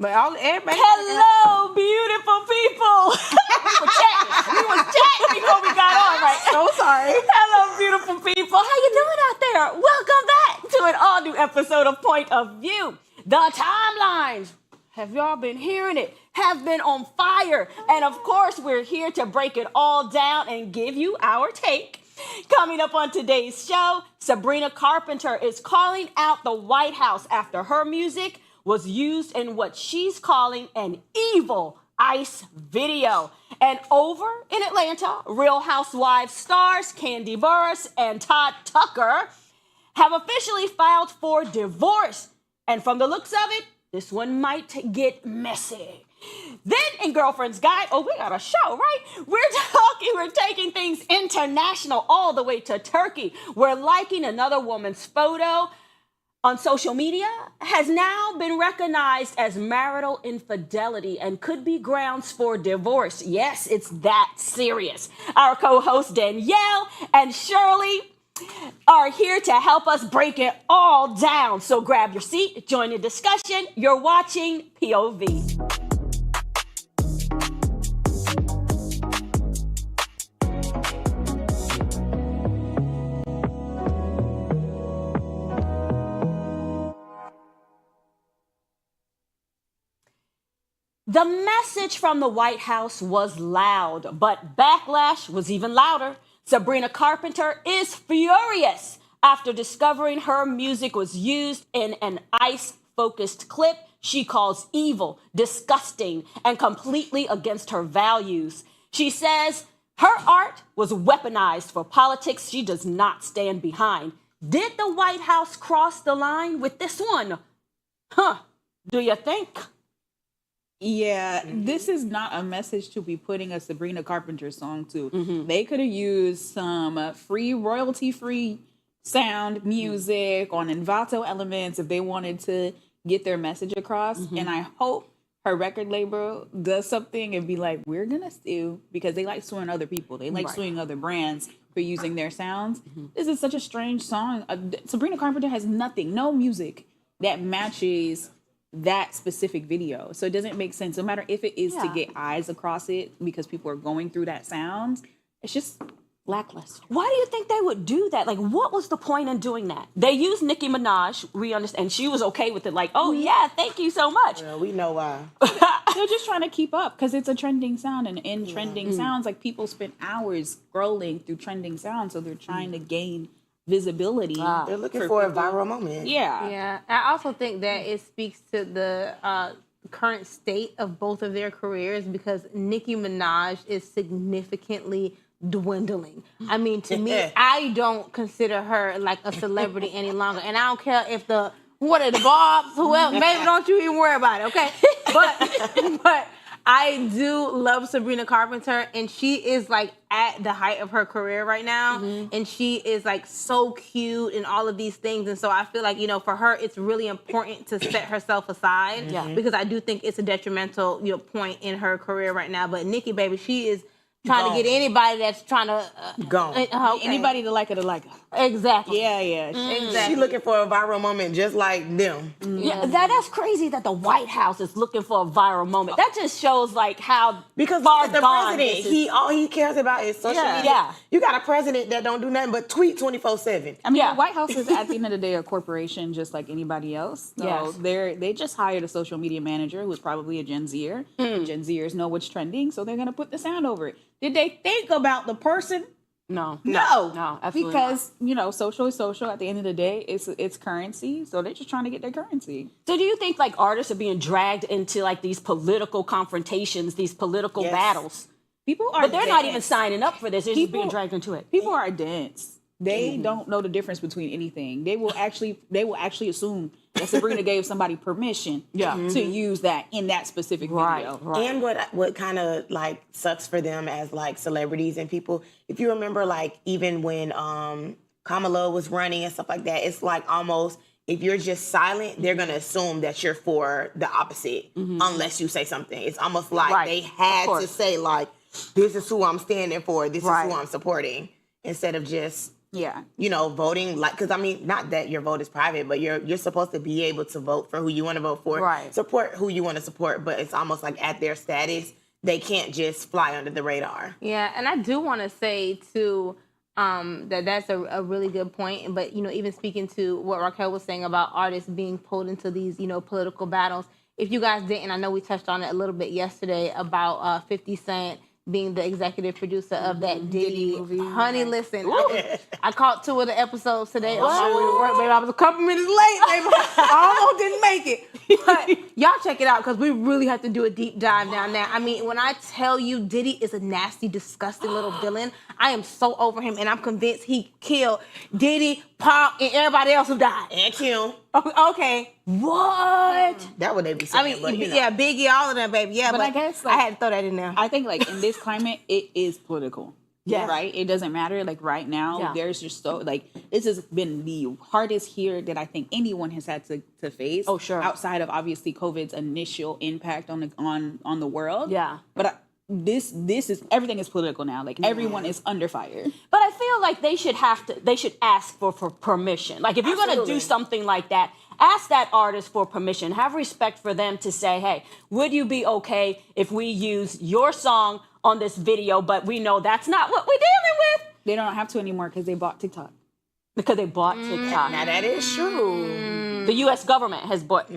But everybody. Hello, beautiful people. we was chatting before we got on, right? So sorry. Hello, beautiful people. How you doing out there? Welcome back to an all-new episode of Point of View. The timelines, have y'all been hearing it, have been on fire. And of course, we're here to break it all down and give you our take. Coming up on today's show, Sabrina Carpenter is calling out the White House after her music was used in what she's calling an evil ICE video. And over in Atlanta, Real Housewives stars Kandi Burruss and Todd Tucker have officially filed for divorce. And from the looks of it, this one might get messy. Then in Girlfriend's Guide, we got a show, right? We're taking things international all the way to Turkey, where liking another woman's photo on social media has now been recognized as marital infidelity and could be grounds for divorce. Yes, it's that serious. Our co-hosts Danielle and Shirley are here to help us break it all down. So grab your seat, join the discussion. You're watching POV. The message from the White House was loud, but backlash was even louder. Sabrina Carpenter is furious after discovering her music was used in an ICE-focused clip she calls evil, disgusting, and completely against her values. She says her art was weaponized for politics she does not stand behind. Did the White House cross the line with this one? Do you think? Yeah, this is not a message to be putting a Sabrina Carpenter song to. They could have used some free, royalty-free sound music on Envato Elements if they wanted to get their message across. And I hope her record label does something and be like, we're going to sue, because they like suing other people. They like suing other brands for using their sounds. This is such a strange song. Sabrina Carpenter has no music that matches that specific video. So it doesn't make sense. No matter if it is to get eyes across it because people are going through that sound, it's just lackluster. Why do you think they would do that? Like, what was the point in doing that? They used Nicki Minaj, we understand, and she was okay with it. Like, oh yeah, thank you so much. Well, we know why. They're just trying to keep up because it's a trending sound, and in trending sounds, like, people spend hours scrolling through trending sounds, so they're trying to gain visibility. They're looking for a viral moment. Yeah. I also think that it speaks to the current state of both of their careers, because Nicki Minaj is significantly dwindling. I mean, to me, I don't consider her like a celebrity any longer. And I don't care if the Bobs, whoever, maybe don't you even worry about it, okay? But I do love Sabrina Carpenter, and she is like at the height of her career right now, and she is like so cute and all of these things. And so I feel like, for her, it's really important to set herself aside, because I do think it's a detrimental, point in her career right now. But Nicki, baby, she is trying to get anybody that's trying to go. Anybody to like her to like her. Exactly. Yeah. Exactly. She's looking for a viral moment just like them. Yeah, that's crazy that the White House is looking for a viral moment. That just shows like how Because far the gone president, this is. all he cares about is social media. Yeah. You got a president that don't do nothing but tweet 24/7. I mean, the White House is at the end of the day a corporation just like anybody else. So they just hired a social media manager who's probably a Gen Zer. Gen Zers know what's trending, so they're going to put the sound over it. Did they think about the person? No, Absolutely because social is social. At the end of the day, it's currency. So they're just trying to get their currency. So do you think like artists are being dragged into like these political confrontations, these political battles? People are, but they're not even signing up for this. They're just being dragged into it. People are dense. They don't know the difference between anything. They will actually assume that Sabrina gave somebody permission to use that in that specific video. Right. And what kind of like sucks for them as like celebrities and people, if you remember like even when Kamala was running and stuff like that, it's like almost if you're just silent, they're gonna assume that you're for the opposite unless you say something. It's almost like they had to say like, this is who I'm standing for, this is who I'm supporting, instead of just Yeah. Voting, like, because I mean, not that your vote is private, but you're supposed to be able to vote for who you want to vote for, Right. support who you want to support, but it's almost like at their status, they can't just fly under the radar. Yeah, and I do want to say too that's a really good point. But even speaking to what Raquel was saying about artists being pulled into these political battles. If you guys didn't, I know we touched on it a little bit yesterday about 50 Cent being the executive producer of that Diddy movie. Honey, listen, I caught 2 of the episodes today on my way to work, baby. I was a couple minutes late, baby. I almost didn't make it. But y'all check it out because we really have to do a deep dive down there. I mean, when I tell you Diddy is a nasty, disgusting little villain, I am so over him, and I'm convinced he killed Diddy, Pop, and everybody else who died. And Kim. Okay. What? That would they be saying. I mean, yeah, Biggie, all of them, baby. Yeah, but I guess I had to throw that in there. I think like in this climate, it is political. Yeah. Right? It doesn't matter. Like right now, there's just so like this has been the hardest year that I think anyone has had to face. Oh, sure. Outside of obviously COVID's initial impact on the world. Yeah. But this is everything is political now. Like everyone is under fire. But I feel like they should ask for permission. Like if you're going to do something like that, ask that artist for permission. Have respect for them to say, hey, would you be okay if we use your song on this video, but we know that's not what we're dealing with? They don't have to anymore because they bought TikTok. Because they bought TikTok. Now that is true. The U.S. government has bought,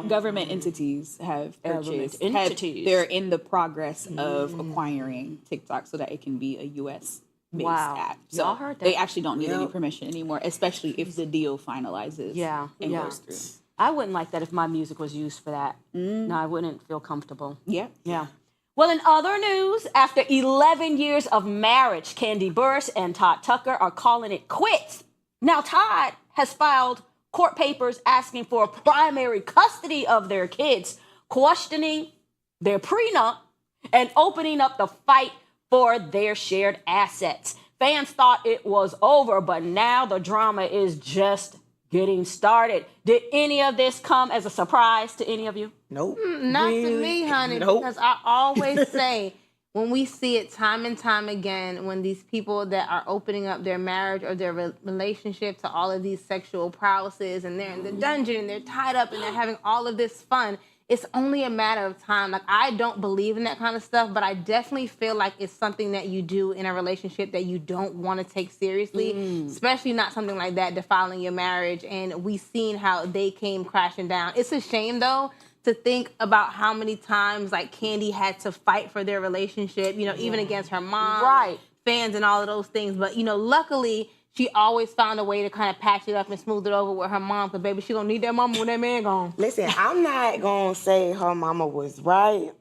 Government entities have purchased. They're in the progress of acquiring TikTok so that it can be a U.S. based app. So Y'all heard that. they actually don't need any permission anymore, especially if the deal finalizes and goes through. I wouldn't like that if my music was used for that. No, I wouldn't feel comfortable. Yeah. Yeah. Well, in other news, after 11 years of marriage, Kandi Burruss and Todd Tucker are calling it quits. Now, Todd has filed court papers asking for primary custody of their kids, questioning their prenup and opening up the fight for their shared assets. Fans thought it was over, but now the drama is just getting started. Did any of this come as a surprise to any of you? Nope. Not to me, honey, Nope. because I always say when we see it time and time again, when these people that are opening up their marriage or their relationship to all of these sexual prowesses and they're in the dungeon and they're tied up and they're having all of this fun, it's only a matter of time. Like, I don't believe in that kind of stuff, but I definitely feel like it's something that you do in a relationship that you don't want to take seriously, especially not something like that, defiling your marriage. And we've seen how they came crashing down. It's a shame, though, to think about how many times, like, Kandi had to fight for their relationship, even against her mom, fans and all of those things. But, luckily, she always found a way to kind of patch it up and smooth it over with her mom, because, baby, she gonna need that mama when that man gone. Listen, I'm not going to say her mama was right,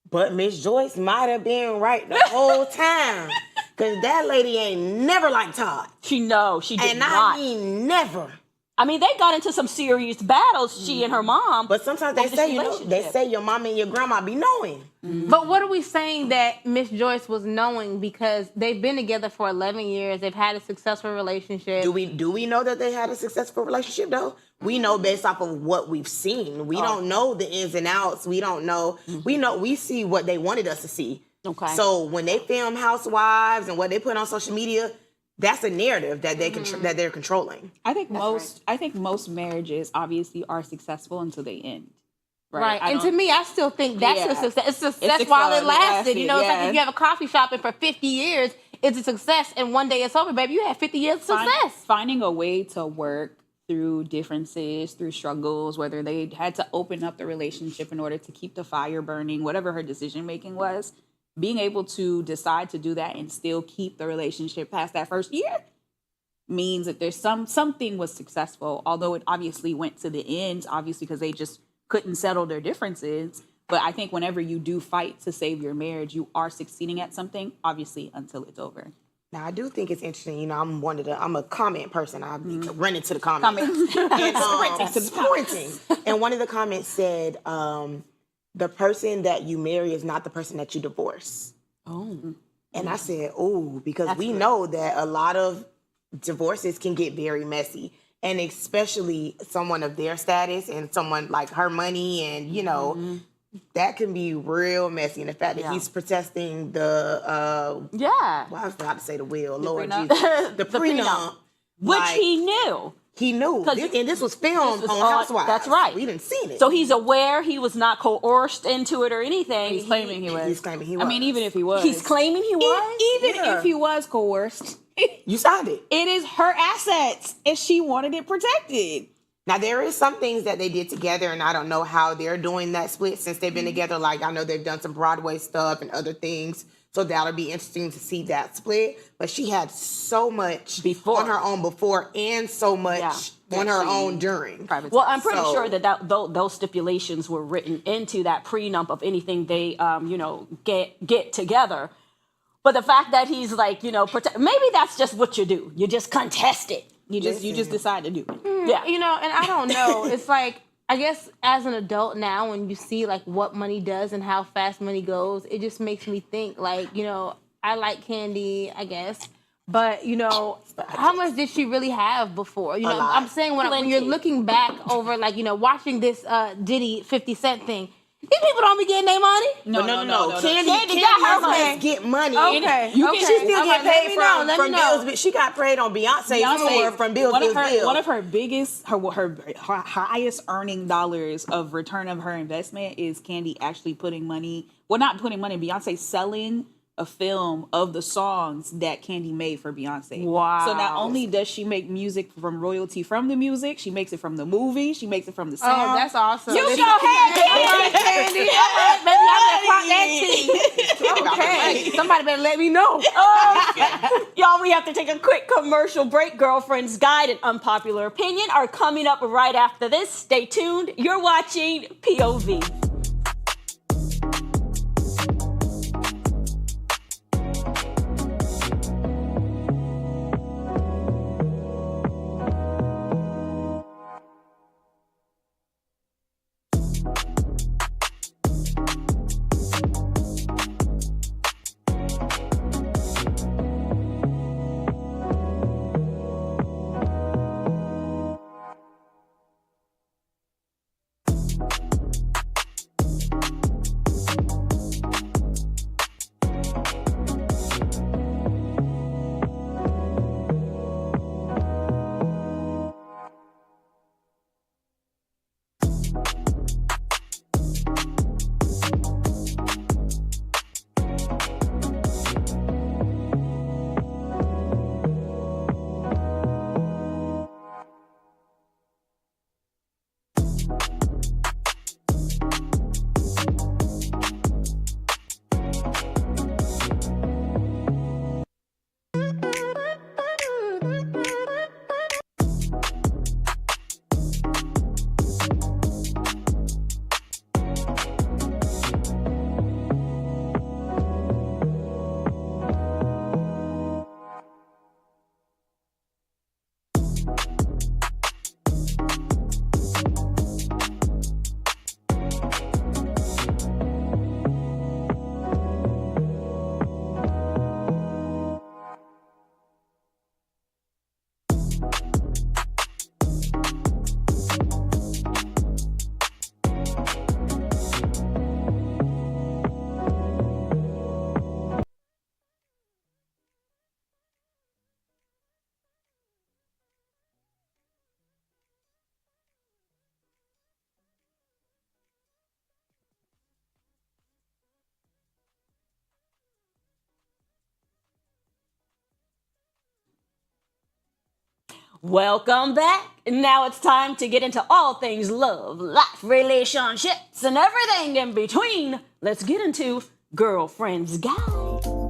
but Miss Joyce might have been right the whole time. Because that lady ain't never liked Todd. She did and not. I mean never. I mean, they got into some serious battles, she and her mom. But sometimes they say, your mama and your grandma be knowing. But what are we saying that Miss Joyce was knowing? Because they've been together for 11 years. They've had a successful relationship. Do we know that they had a successful relationship, though? We know based off of what we've seen. We don't know the ins and outs. We don't know. We see what they wanted us to see. Okay. So when they film Housewives and what they put on social media, that's a narrative that they're controlling. I think most marriages obviously are successful until they end. Right. And to me, I still think that's a success. It's success while it lasted. It's like if you have a coffee shop and for 50 years, it's a success, and one day it's over, baby. You had 50 years of success. Finding a way to work through differences, through struggles, whether they had to open up the relationship in order to keep the fire burning, whatever her decision making was, being able to decide to do that and still keep the relationship past that first year means that there's something was successful, although it obviously went to the end, obviously because they just couldn't settle their differences. But I think whenever you do fight to save your marriage, you are succeeding at something, obviously, until it's over. Now, I do think it's interesting. I'm a comment person. I run into the comments. Sprinting. And one of the comments said, the person that you marry is not the person that you divorce. Oh. And I said, because we know that a lot of divorces can get very messy. And especially someone of their status and someone like her money and, that can be real messy. And the fact that he's protesting the well, I was about to say the will, Lord prenup. Jesus, the prenup, which like, he knew. He knew, and this was filmed on Housewives. That's right. We didn't see it. So he's aware he was not coerced into it or anything. He's claiming he was. He's claiming he was. I mean, even if he was. He's claiming he was? Even if he was coerced, you signed it. it is her assets, and she wanted it protected. Now, there is some things that they did together, and I don't know how they're doing that split since they've been together. Like, I know they've done some Broadway stuff and other things, so that'll be interesting to see that split. But she had so much on her own before and so much on her own during. Well, I'm pretty sure that those stipulations were written into that prenup of anything they, get together. But the fact that he's like, maybe that's just what you do. You just contest it. You just decide to do it. Yeah. And I don't know. It's like, I guess as an adult now, when you see like what money does and how fast money goes, it just makes me think like, I like Kandi, I guess. But, how much did she really have before? I'm saying when you're looking back over like, watching this Diddy 50 Cent thing, these people don't be getting their money. No. Kandi got her money. Get money. Okay. She still get paid from know. bills. She got paid on Beyonce's tour from bills. One of her biggest, her highest earning dollars of return of her investment is Kandi actually putting money. Well, not putting money. Beyonce selling a film of the songs that Kandi made for Beyonce. Wow. So not only does she make music from royalty from the music, she makes it from the movie, she makes it from the song. Oh, that's awesome. You go ahead, Kandi. Baby, I better clock that tea. Okay. Somebody better let me know. Y'all, we have to take a quick commercial break. Girlfriend's Guide and Unpopular Opinion are coming up right after this. Stay tuned. You're watching POV. Welcome back. Now it's time to get into all things love, life, relationships, and everything in between. Let's get into Girlfriend's Guide.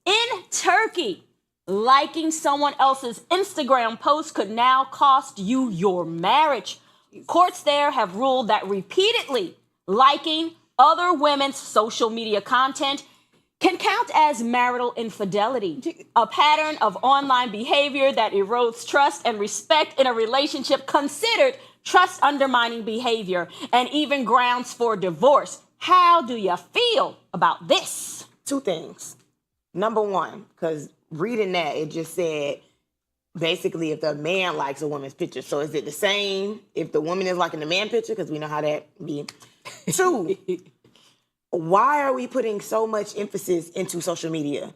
In Turkey, liking someone else's Instagram post could now cost you your marriage. Courts there have ruled that repeatedly liking other women's social media content can count as marital infidelity, a pattern of online behavior that erodes trust and respect in a relationship, considered trust undermining behavior and even grounds for divorce. How do you feel about this? Two things. Number one, because reading that, it just said basically if the man likes a woman's picture. So is it the same if the woman is liking the man picture? Because we know how that be. 2, why are we putting so much emphasis into social media?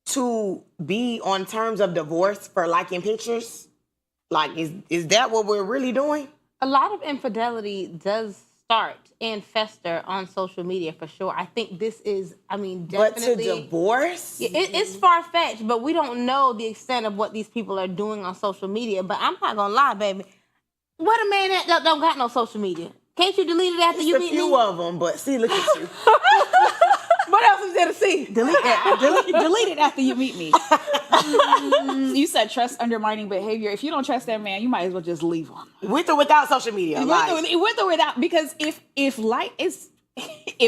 To be on terms of divorce for liking pictures? Like, is that what we're really doing? A lot of infidelity does start and fester on social media for sure. I think this is, definitely. But to divorce? It's far-fetched, but we don't know the extent of what these people are doing on social media. But I'm not gonna lie, baby. What a man that don't got no social media? Can't you delete it after you meet me? A few of them, but see, look at you. What else is there to see? Delete it after you meet me. You said trust undermining behavior. If you don't trust that man, you might as well just leave him. With or without social media. With or without, because if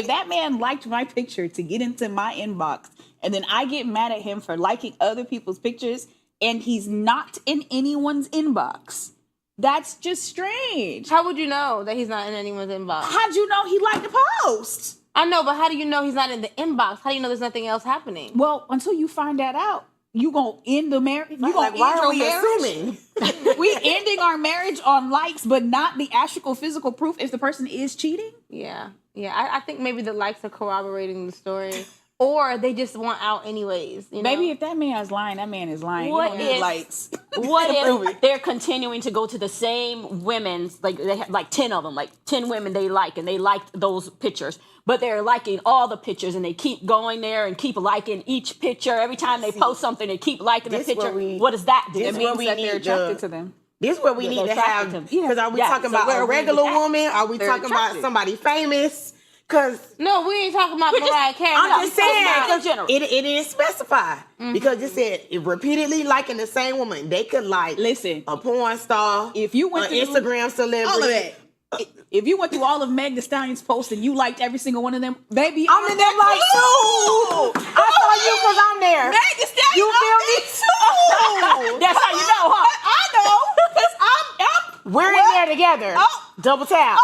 that man liked my picture to get into my inbox, and then I get mad at him for liking other people's pictures, and he's not in anyone's inbox, that's just strange. How would you know that he's not in anyone's inbox? How'd you know he liked the post? I know, but how do you know he's not in the inbox? How do you know there's nothing else happening? Well, until you find that out, you gonna end the marriage. You gonna why end are your we marriage? assuming? We ending our marriage on likes, but not the actual physical proof if the person is cheating. Yeah. I think maybe the likes are corroborating the story, or they just want out anyways. You know? Maybe if that man is lying, that man is lying. What you don't need if- likes? What if they're continuing to go to the same women's, like they have like 10 of them, like 10 women they like, and they liked those pictures, but they're liking all the pictures, and they keep going there and keep liking each picture. Every time they post something, they keep liking the This picture. where we- What does that do? this It where means we that need they're attracted to them. This is where we need to they're have, attracted to him. because are we Yeah, talking so about where a are we regular at? woman? Are we They're talking about attracted. somebody famous? Because No, we ain't talking about Mariah Carey. I'm just saying, about in 'cause general. it didn't specify. Because it said repeatedly liking the same woman. They could like Listen, a porn star, if you went an through Instagram celebrity. all of that, if you went through all of Meg Thee Stallion's posts and you liked every single one of them, baby, I'm in them like too. I saw you because I'm there. Meg Thee Stallion, You feel me? too. That's how you know, huh? I know, because I'm We're in there together. Oh. Double tap.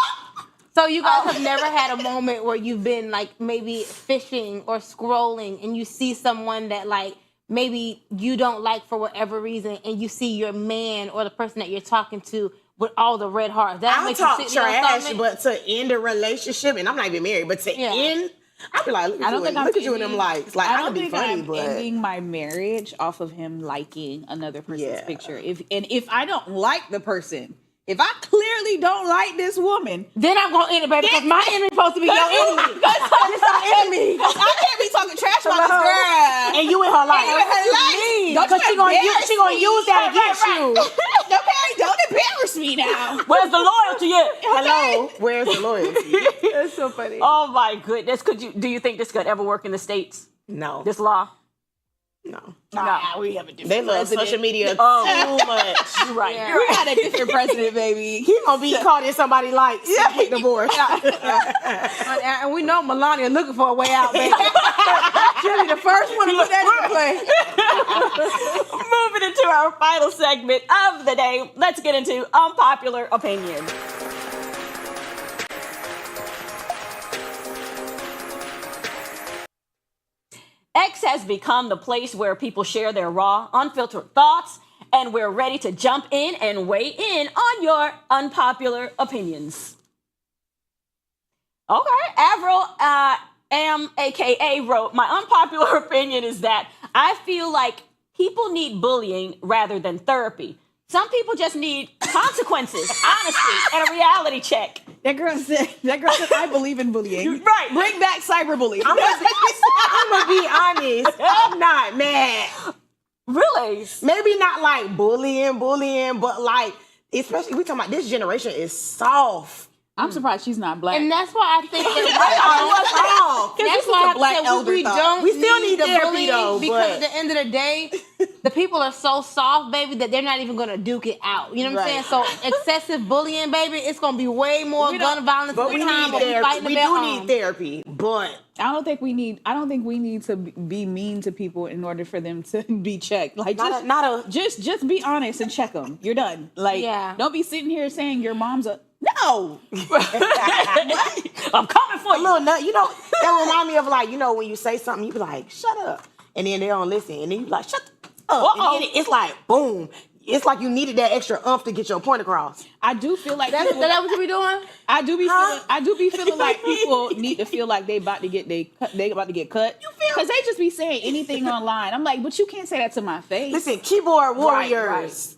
So you guys have never had a moment where you've been like maybe fishing or scrolling and you see someone that like maybe you don't like for whatever reason, and you see your man or the person that you're talking to with all the red hearts. That I'll makes talk you sit there and trash, stomach? but to end a relationship, and I'm not even married, but to Yeah. end, I'll be like, look at you in them likes. Like, I don't can be think funny, I'm but ending my marriage off of him liking another person's Yeah. picture. If I don't like the person, if I clearly don't like this woman, Then I'm gonna end it, baby, because my enemy supposed to be your enemy. that's our enemy. I can't be talking trash about this girl. and you in her life. You in her life. Don't Because you she gonna embarrass use that me. against you. Okay, don't embarrass me now. Where's the loyalty at? Hello, where's the loyalty? That's so funny. Oh my goodness. Do you think this could ever work in the States? No, This law? no. We have a different They love president. social media Oh. too much. Right. Yeah. We got a different president, baby. He gonna be caught in somebody likes. Yeah, get divorced. And we know Melania looking for a way out, baby. She'll be the first one to put that into play. Moving into our final segment of the day, let's get into unpopular opinion. X has become the place where people share their raw, unfiltered thoughts, and we're ready to jump in and weigh in on your unpopular opinions. Okay, Avril aka wrote, my unpopular opinion is that I feel like people need bullying rather than therapy. Some people just need consequences, honesty, and a reality check. That girl said, I believe in bullying. Right. Bring back cyberbullying. I'm gonna be honest. I'm not mad. Really? Maybe not like bullying, but like, especially we talking about this generation is soft. I'm surprised she's not black. And that's why I think Soft. that's why black I elder said we thought. don't We still need the therapy, bullying though, because but- at the end of the day, the people are so soft, baby, that they're not even gonna duke it out. You know what I'm saying? Right. So excessive bullying, baby, it's gonna be way more We gun don't- violence But at we the time. need But we therapy. fighting We the do need therapy, but I don't think we need to be mean to people in order for them to be checked. Like just be honest and check them. You're done. Like don't be sitting here saying your mom's a no. I'm coming for a you. little nut. You know, that remind me of like, you know, when you say something, you be like, shut up. And then they don't listen. And then you be like, shut up. Uh-oh. And then it's like, boom. it's like you needed that extra umph to get your point across. I do feel like That's people, that what you be doing? I do be feeling like people need to feel like they about to get cut. Because they just be saying anything online. I'm like, but you can't say that to my face. Listen, keyboard warriors. right.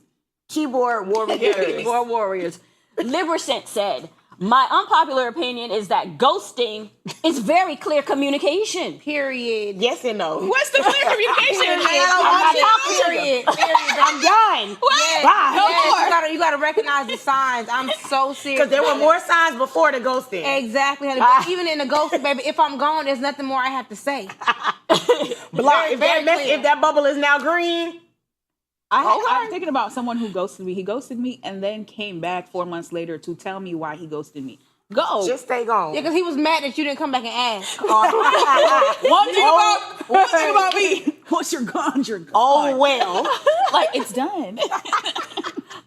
Keyboard warriors. Keyboard warriors. Libercent said, my unpopular opinion is that ghosting is very clear communication. Period. Yes and no. What's the clear communication? Period. I'm done. What? Bye. No Yes, more. you gotta recognize the signs. I'm so serious. Because there were more signs before the ghosting. Exactly, honey. But even in the ghosting, baby, if I'm gone, there's nothing more I have to say. Block. very clear. If that bubble is now green, I'm thinking about someone who ghosted me. He ghosted me and then came back 4 months later to tell me why he ghosted me. Go. just stay gone. Yeah, because he was mad that you didn't come back and ask. One thing about me. Once you're gone, you're gone. Oh, well. Like, it's done.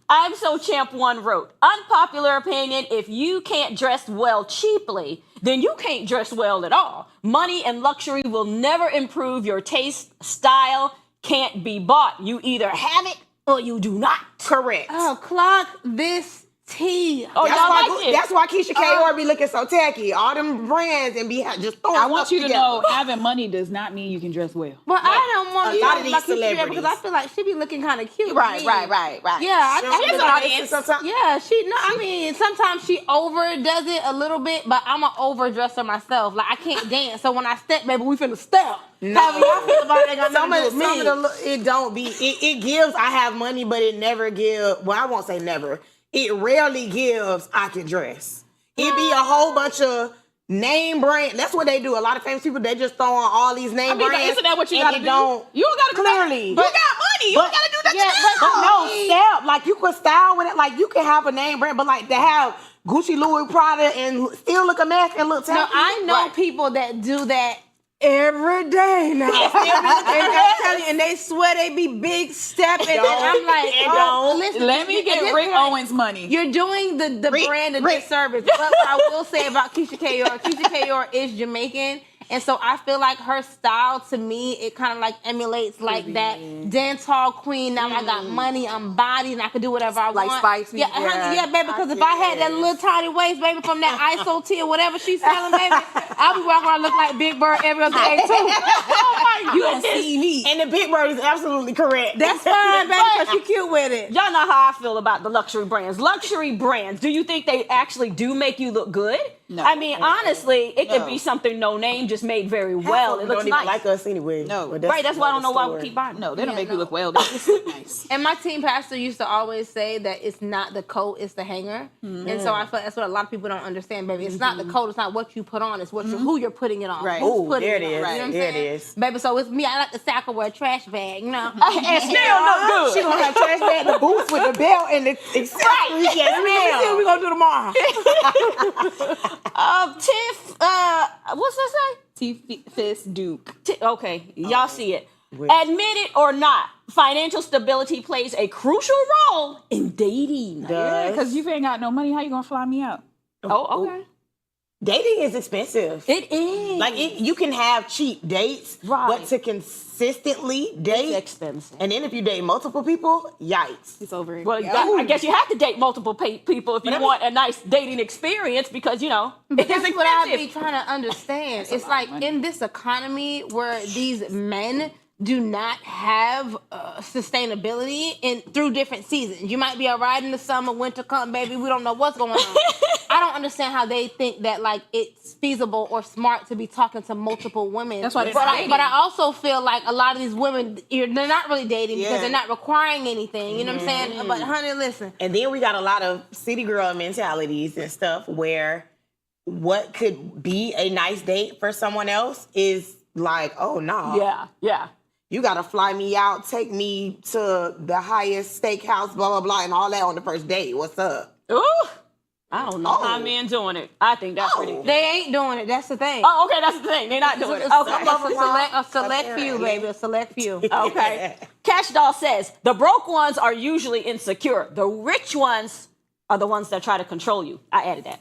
I'm So Champ 1 wrote, unpopular opinion, if you can't dress well cheaply, then you can't dress well at all. Money and luxury will never improve your taste, style, can't be bought. You either have it or you do not. Correct. Oh, clock this tea. Oh, That's y'all why, like it. that's why Keisha K.O. be looking so tacky. All them brands and be just throwing I want stuff you to together. know having money does not mean you can dress well. But I don't want A to lot talk of these about Keisha celebrities. because I feel like she be looking kind of cute. to Right. me. Yeah, Yeah, She's feel an like- audience sometimes. Yeah, I mean, sometimes she overdoes it a little bit, but I'm an overdresser myself. Like, I can't dance. So when I step, baby, we finna step. No. However y'all feel about it, ain't got Some nothing of, to do with me. some of the it don't be it gives I have money, but it never gives. Well, I won't say never. It rarely gives I can dress. It be a whole bunch of name brand. That's what they do. A lot of famous people, they just throw on all these name I mean, brands. isn't that what you and gotta it do? Don't, You don't gotta clearly. You got money. You But- don't gotta do nothing Yeah, else. But no, step. Like, you could style with it. Like, you can have a name brand, but like to have Gucci, Louis, Prada, and still look a mess and look tacky. No, I know Right. people that do that every day now. and I'm telling you, and they swear they be big stepping. And I'm like, listen, Let me at get this Rick point, Owens money. You're doing the brand a disservice. But what I will say about Keisha K.O. is Jamaican. And so I feel like her style, to me, it kind of like emulates like that dance hall queen. Now I got money, I'm bodied, and I can do whatever I Like want. spicy, Yeah, yeah. yeah, baby. Because if I had that little tiny waist, baby, from that ISO tea or whatever she's selling, baby, I'll be walking around looking like Big Bird every other day too. Oh my You don't see me. And the Big Bird is absolutely correct. That's fine, baby, because she cute with it. Y'all know how I feel about the luxury brands. Luxury brands, do you think they actually do make you look good? No. I mean, honestly, it could No. be something no name, just made very Half well. of It them looks don't even nice. like us anyway. No. But Right, that's why I don't know why we another keep buying. No, they don't Yeah, make you no. look well. They just look nice. And my team pastor used to always say that it's not the coat, it's the hanger. And so I feel that's what a lot of people don't understand, baby. It's not the coat, it's not what you put on, it's what who you're putting it on. Right. Who's Ooh, putting there it it on. is. You know what I'm There it saying? is. Baby, so it's me. I like to say I can wear a trash bag, you know. And still look good. She gonna have trash bag, the boots with the belt and the accessories. Yes, Let me see what we ma'am. gonna do tomorrow. Tiff, what's that say? T-Fist Duke. Okay, y'all see it. Admit it or not, financial stability plays a crucial role in dating. Because you ain't got no money, how you gonna fly me out? Oh, okay. Dating is expensive. It is. Like, you can have cheap dates, Right. but to consistently date, It's expensive. and then if you date multiple people, yikes. It's over. Well, I guess you have to date multiple people if you want a nice dating experience because, you know, But it is that's what I be expensive. trying to understand. It's like in this economy where these men do not have sustainability through different seasons. You might be all right in the summer, winter come, baby. We don't know what's going on. I don't understand how they think that like it's feasible or smart to be talking to multiple women. That's why they're but not I, dating. but I also feel like a lot of these women, they're not really dating because Yeah. they're not requiring anything. You know what I'm saying? But honey, listen. And then we got a lot of city girl mentalities and stuff where what could be a nice date for someone else is like, oh no. Yeah. You gotta fly me out, take me to the highest steakhouse, blah, blah, blah, and all that on the first date. What's up? Ooh, I don't know how men doing it. I think that's pretty. They ain't doing it. That's the thing. Oh, okay, that's the thing. They're not doing it. Okay. A select few, baby. A select few. Okay. Cash Doll says, the broke ones are usually insecure. The rich ones are the ones that try to control you. I added that.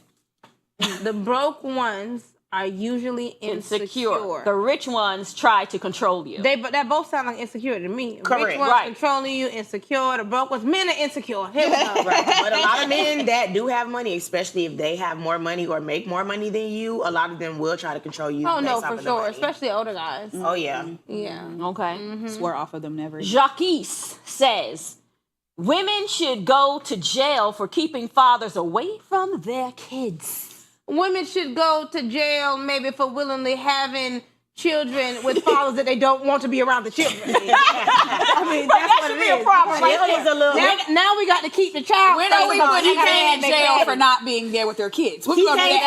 The broke ones are usually insecure. The rich ones try to control you. That both sound like insecure to me. Correct. Rich ones Right. controlling you, insecure. The broke ones, men are insecure. Here we go. Right. But a lot of men that do have money, especially if they have more money or make more money than you, a lot of them will try to control you. Oh no, based off for of the sure. money. Especially older guys. Oh yeah. Yeah. Okay. Swear off of them never. Jacques says women should go to jail for keeping fathers away from their kids. Women should go to jail maybe for willingly having children with fathers that they don't want to be around the children. I mean, that's that what should it be a is. problem. Like, Jail is a little. now we got to keep the child. When are we safe. putting I gotta him in have that jail baby. for not being there with their kids? What's He gonna be came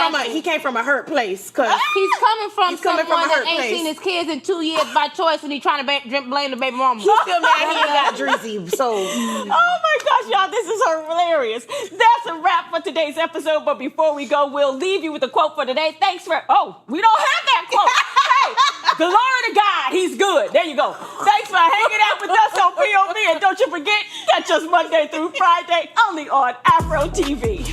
that? from a hurt place because He's coming from He's coming from someone a hurt that ain't place. seen his kids in 2 years by choice, and he's trying to blame the baby mama. he's still mad he ain't got Drizzy. So Oh my gosh, y'all, this is hilarious. That's a wrap for today's episode. But before we go, we'll leave you with a quote for today. Thanks for, we don't have that quote. Hey, glory to God, he's good. There you go. Thanks for hanging out with us on POV. And don't you forget, catch us Monday through Friday only on Afro TV.